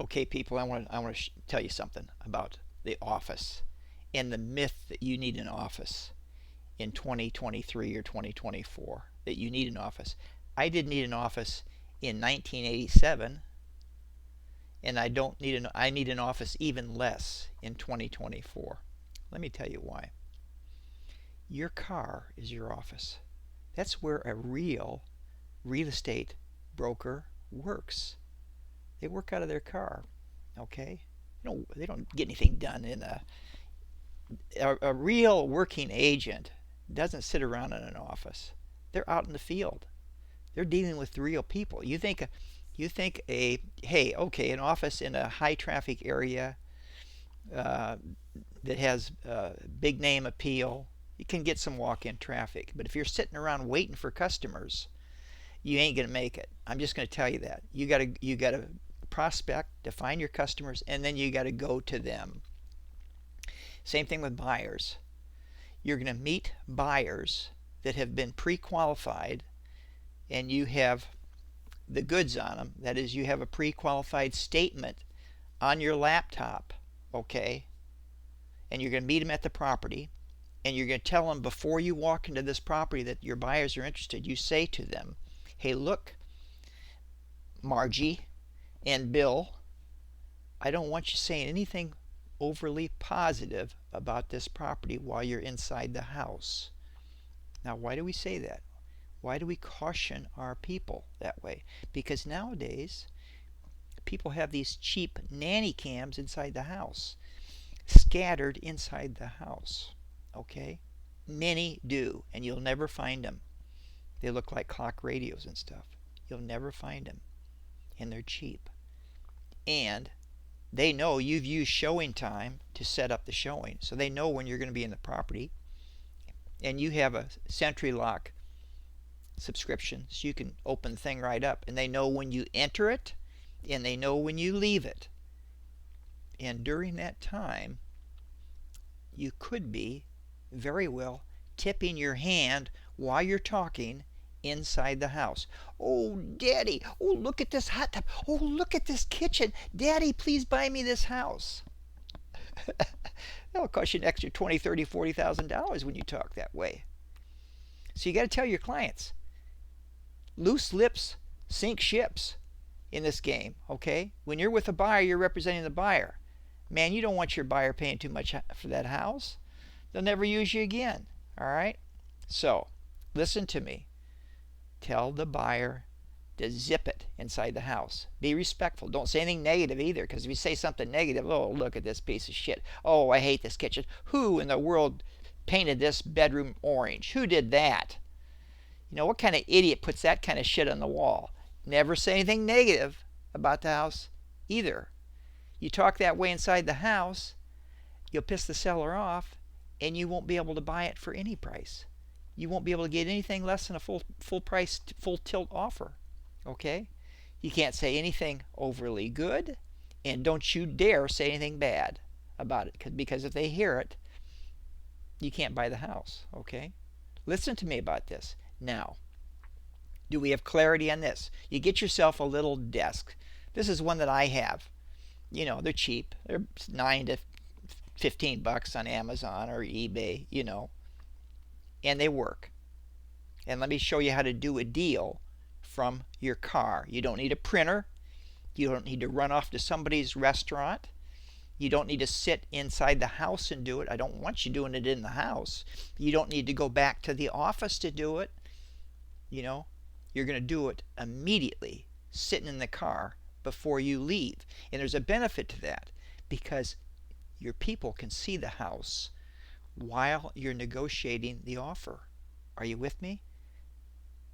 Okay, people, I want to tell you something about the office and the myth that you need an office in 2023 or 2024. That you need an office. I didn't need an office in 1987, and I don't need an I need an office even less in 2024. Let me tell you why. Your car is your office. That's where a real estate broker works. They work out of their car. Okay? They don't get anything done in a real working agent doesn't sit around in an office. They're out in the field. They're dealing with real people. You think a hey, okay, an office in a high traffic area uh, that has big name appeal, you can get some walk-in traffic. But if you're sitting around waiting for customers, you ain't gonna make it. I'm just gonna tell you that. You gotta prospect, define your customers, and then you gotta go to them. Same thing with buyers. You're gonna meet buyers that have been pre-qualified, and you have the goods on them. That is, you have a pre-qualified statement on your laptop, okay? And you're going to meet them at the property, and you're going to tell them before you walk into this property that your buyers are interested. You say to them, hey, look, Margie and Bill, I don't want you saying anything overly positive about this property while you're inside the house. Now, why do we say that? Why do we caution our people that way? Because nowadays, people have these cheap nanny cams inside the house, scattered inside the house. Okay? Many do, and you'll never find them. They look like clock radios and stuff. You'll never find them, and they're cheap. And they know you've used showing time to set up the showing, so they know when you're going to be in the property, and you have a Sentry Lock subscription, so you can open the thing right up, and they know when you enter it, and they know when you leave it. And during that time, you could be very well tipping your hand while you're talking inside the house. Oh, Daddy, oh, look at this hot tub. Oh, look at this kitchen. Daddy, please buy me this house. That'll cost you an extra 20, 30, $40,000 when you talk that way. So you got to tell your clients, loose lips sink ships in this game, okay? When you're with a buyer, you're representing the buyer. Man, you don't want your buyer paying too much for that house. They'll never use you again, all right? So, listen to me. Tell the buyer to zip it inside the house. Be respectful. Don't say anything negative either, because if you say something negative, oh, look at this piece of shit. Oh, I hate this kitchen. Who in the world painted this bedroom orange? Who did that? You know, what kind of idiot puts that kind of shit on the wall? Never say anything negative about the house either. You talk that way inside the house, you'll piss the seller off, and you won't be able to buy it for any price. You won't be able to get anything less than a full price, full tilt offer. Okay? You can't say anything overly good, and don't you dare say anything bad about it, because if they hear it, you can't buy the house. Okay? Listen to me about this. Now, do we have clarity on this? You get yourself a little desk. This is one that I have. You know, they're cheap. They're 9 to 15 bucks on Amazon or eBay, you know, and they work. And let me show you how to do a deal from your car. You don't need a printer. You don't need to run off to somebody's restaurant. You don't need to sit inside the house and do it. I don't want you doing it in the house. You don't need to go back to the office to do it. You know, you're going to do it immediately sitting in the car before you leave. And there's a benefit to that because your people can see the house while you're negotiating the offer. Are you with me?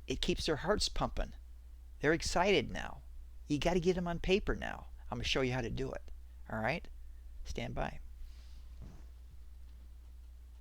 It keeps their hearts pumping. They're excited now. You got to get them on paper now. I'm going to show you how to do it. All right? Stand by.